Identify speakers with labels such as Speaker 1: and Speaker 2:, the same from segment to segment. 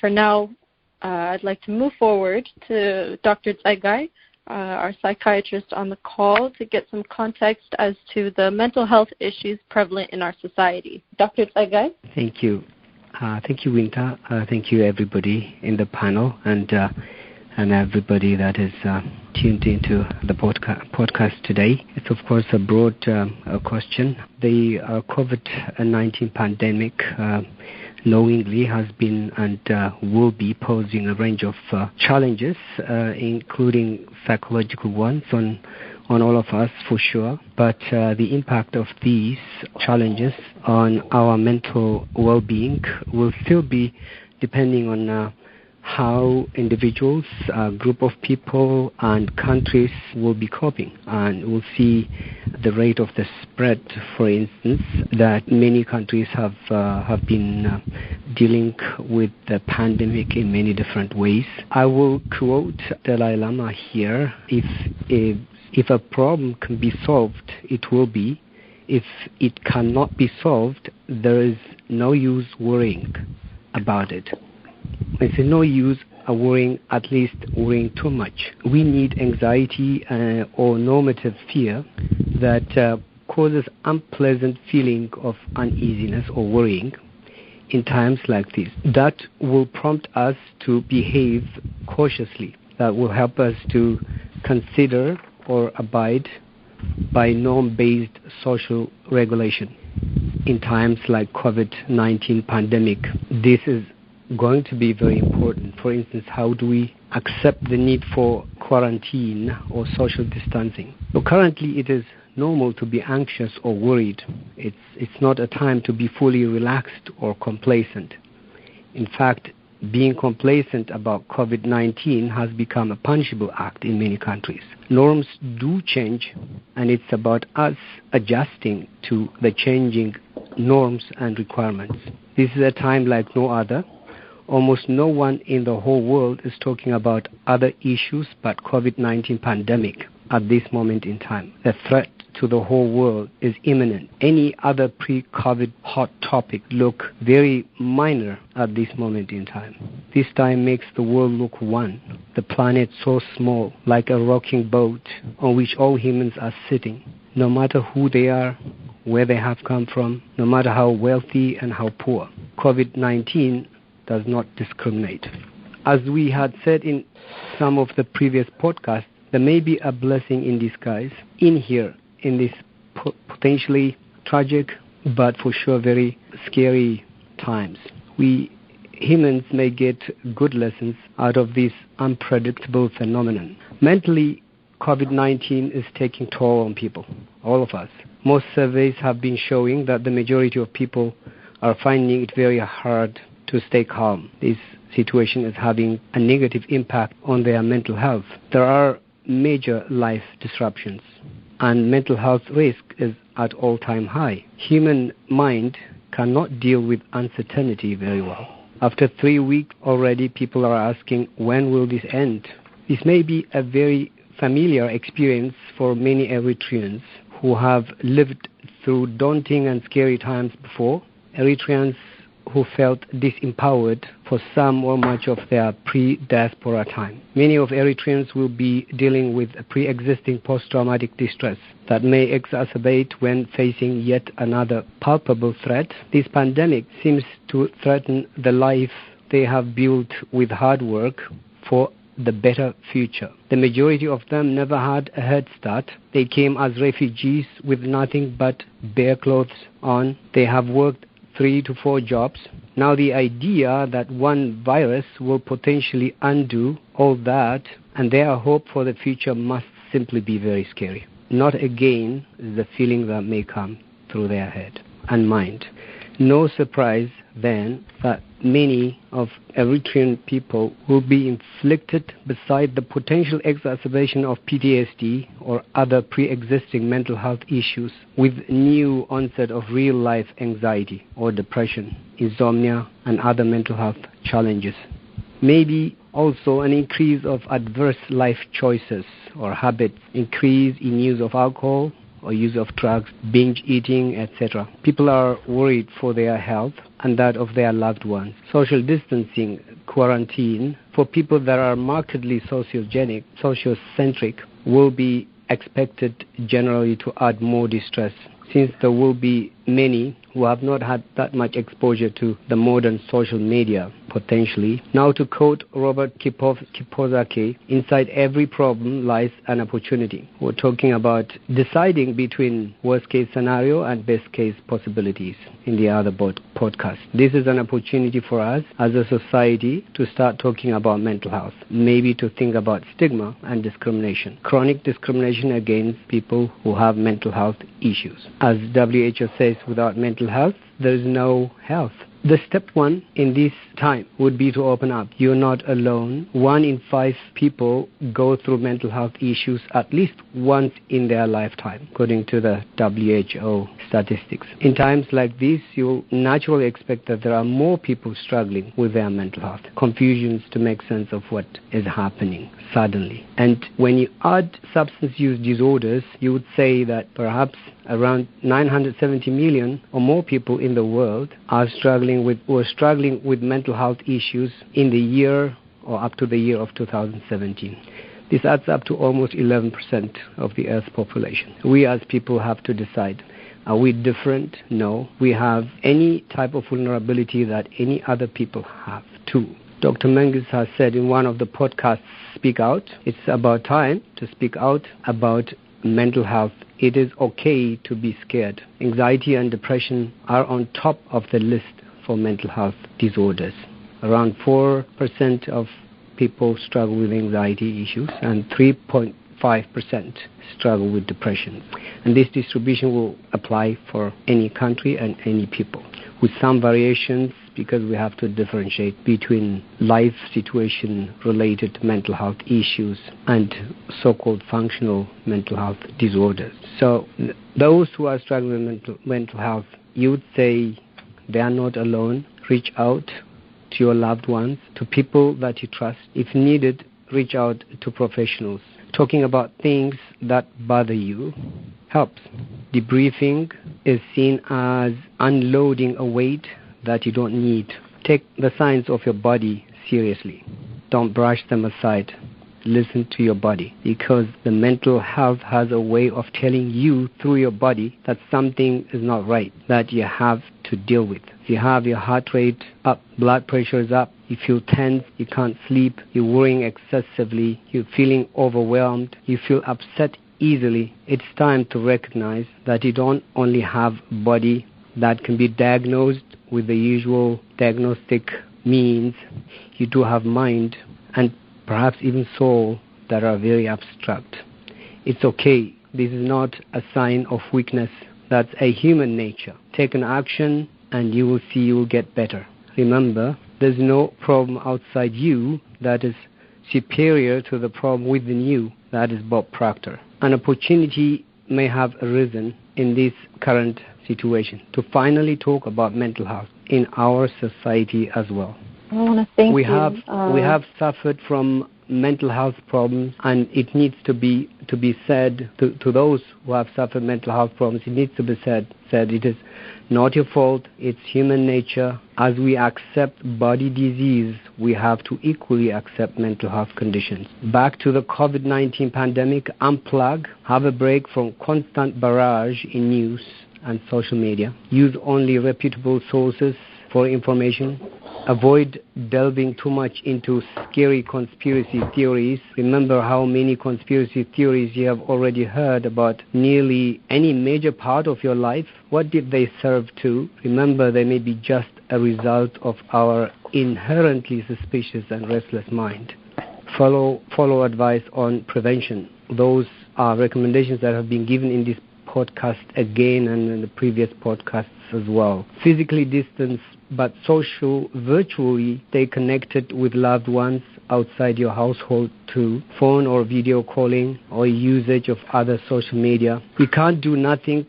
Speaker 1: For now, I'd like to move forward to Dr. Tzeggai, our psychiatrist on the call, to get some context as to the mental health issues prevalent in our society. Dr. Tzeggai?
Speaker 2: Thank you. Thank you, Winta. Thank you, everybody in the panel and everybody that is tuned into the podcast today. It's, of course, a broad question. The COVID-19 pandemic knowingly has been and will be posing a range of challenges, including psychological ones on all of us for sure. But the impact of these challenges on our mental well-being will still be depending on how individuals, a group of people, and countries will be coping. And we'll see the rate of the spread, for instance, that many countries have been dealing with the pandemic in many different ways. I will quote Dalai Lama here: If a problem can be solved, it will be. If it cannot be solved, there is no use worrying about it. It's no use worrying, at least worrying too much. We need anxiety or normative fear that causes unpleasant feeling of uneasiness or worrying in times like this. That will prompt us to behave cautiously. That will help us to consider or abide by norm-based social regulation. In times like COVID-19 pandemic, this is going to be very important. For instance, how do we accept the need for quarantine or social distancing? So currently it is normal to be anxious or worried. It's not a time to be fully relaxed or complacent. In fact, being complacent about COVID-19 has become a punishable act in many countries. Norms do change, and it's about us adjusting to the changing norms and requirements. This is a time like no other. Almost no one in the whole world is talking about other issues but COVID-19 pandemic at this moment in time. The threat to the whole world is imminent. Any other pre-COVID hot topic look very minor at this moment in time. This time makes the world look one. The planet so small, like a rocking boat on which all humans are sitting. No matter who they are, where they have come from, no matter how wealthy and how poor. COVID-19 does not discriminate. As we had said in some of the previous podcasts, there may be a blessing in disguise in here, in this potentially tragic, but for sure very scary times. We humans may get good lessons out of this unpredictable phenomenon. Mentally, COVID-19 is taking toll on people, all of us. Most surveys have been showing that the majority of people are finding it very hard to stay calm. This situation is having a negative impact on their mental health. There are major life disruptions, and mental health risk is at all-time high. Human mind cannot deal with uncertainty very well. After 3 weeks already, people are asking, when will this end? This may be a very familiar experience for many Eritreans who have lived through daunting and scary times before. Eritreans who felt disempowered for some or much of their pre-diaspora time. Many of Eritreans will be dealing with a pre-existing post-traumatic distress that may exacerbate when facing yet another palpable threat. This pandemic seems to threaten the life they have built with hard work for the better future. The majority of them never had a head start. They came as refugees with nothing but bare clothes on. They have worked 3 to 4 jobs. Now the idea that one virus will potentially undo all that and their hope for the future must simply be very scary. Not again is the feeling that may come through their head and mind. No surprise then that many of Eritrean people will be inflicted, beside the potential exacerbation of PTSD or other pre-existing mental health issues, with new onset of real-life anxiety or depression, insomnia, and other mental health challenges. Maybe also an increase of adverse life choices or habits, increase in use of alcohol or use of drugs, binge eating, etc. People are worried for their health and that of their loved ones. Social distancing quarantine for people that are markedly sociocentric will be expected generally to add more distress, since there will be many who have not had that much exposure to the modern social media, potentially. Now, to quote Robert Kiyosaki, inside every problem lies an opportunity. We're talking about deciding between worst-case scenario and best-case possibilities in the other podcast. This is an opportunity for us as a society to start talking about mental health, maybe to think about stigma and discrimination, chronic discrimination against people who have mental health issues. As WHO says, without mental health, there is no health. The step one in this time would be to open up. You're not alone. 1 in 5 people go through mental health issues at least once in their lifetime, according to the WHO statistics. In times like this, you'll naturally expect that there are more people struggling with their mental health, confusions to make sense of what is happening suddenly. And when you add substance use disorders, you would say that perhaps around 970 million or more people in the world are struggling with mental health issues in the year or up to the year of 2017. This adds up to almost 11% of the Earth's population. We as people have to decide, are we different? No. We have any type of vulnerability that any other people have too. Dr. Menges has said in one of the podcasts, Speak Out, it's about time to speak out about mental health. It is okay to be scared. Anxiety and depression are on top of the list for mental health disorders. Around 4% of people struggle with anxiety issues and 3.5% struggle with depression. And this distribution will apply for any country and any people, with some variations because we have to differentiate between life situation related to mental health issues and so-called functional mental health disorders. So those who are struggling with mental health, you would say they are not alone. Reach out to your loved ones, to people that you trust. If needed, reach out to professionals. Talking about things that bother you helps. Debriefing is seen as unloading a weight that you don't need. Take the signs of your body seriously. Don't brush them aside. Listen to your body, because the mental health has a way of telling you through your body that something is not right, that you have to deal with. If you have your heart rate up, blood pressure is up, you feel tense, you can't sleep, you're worrying excessively, you're feeling overwhelmed, you feel upset easily, it's time to recognize that you don't only have a body that can be diagnosed with the usual diagnostic means. You do have mind and perhaps even soul that are very abstract. It's okay. This is not a sign of weakness. That's a human nature. Take an action and you will see you will get better. Remember, there's no problem outside you that is superior to the problem within you. That is Bob Proctor. An opportunity may have arisen in this current situation to finally talk about mental health in our society as well.
Speaker 1: I want to thank
Speaker 2: we
Speaker 1: you.
Speaker 2: We have suffered from mental health problems, and it needs to be said to those who have suffered mental health problems. It needs to be said it is not your fault. It's human nature. As we accept body disease, we have to equally accept mental health conditions. Back to the COVID-19 pandemic, unplug, have a break from constant barrage in news and social media. Use only reputable sources for information. Avoid delving too much into scary conspiracy theories. Remember how many conspiracy theories you have already heard about nearly any major part of your life. What did they serve to? Remember, they may be just a result of our inherently suspicious and restless mind. Follow advice on prevention. Those are recommendations that have been given in this podcast again and in the previous podcasts as well. Physically distance but virtually stay connected with loved ones outside your household too. Phone or video calling or usage of other social media. We can't do nothing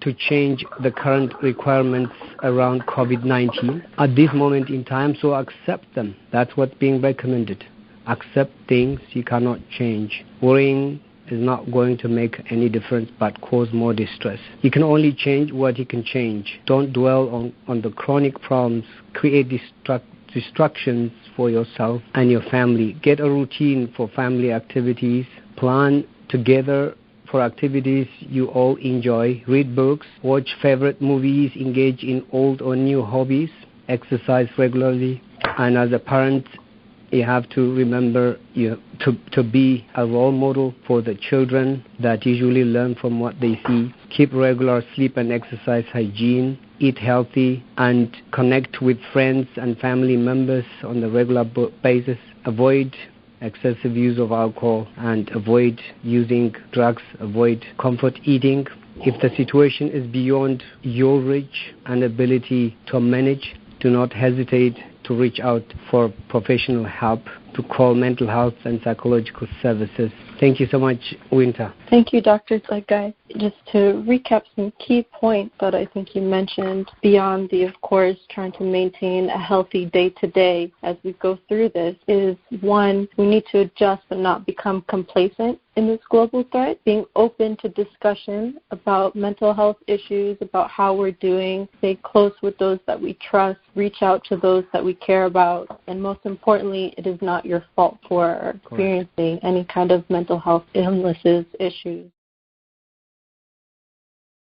Speaker 2: to change the current requirements around COVID-19 at this moment in time, so accept them. That's what's being recommended. Accept things you cannot change. Worrying is not going to make any difference but cause more distress. You can only change what you can change. Don't dwell on the chronic problems. Create distractions for yourself and your family. Get a routine for family activities. Plan together for activities you all enjoy. Read books, watch favorite movies, engage in old or new hobbies, exercise regularly. And as a parent, you have to remember to be a role model for the children that usually learn from what they see. Keep regular sleep and exercise hygiene. Eat healthy and connect with friends and family members on a regular basis. Avoid excessive use of alcohol and avoid using drugs. Avoid comfort eating. If the situation is beyond your reach and ability to manage, do not hesitate to reach out for professional help, to call mental health and psychological services. Thank you so much, Winter.
Speaker 1: Thank you, Dr. Tzeggai. Just to recap some key points that I think you mentioned, beyond the, of course, trying to maintain a healthy day-to-day as we go through this, is one, we need to adjust but not become complacent in this global threat, being open to discussion about mental health issues, about how we're doing, stay close with those that we trust, reach out to those that we care about, and most importantly, it is not your fault for experiencing any kind of mental health illnesses, issues.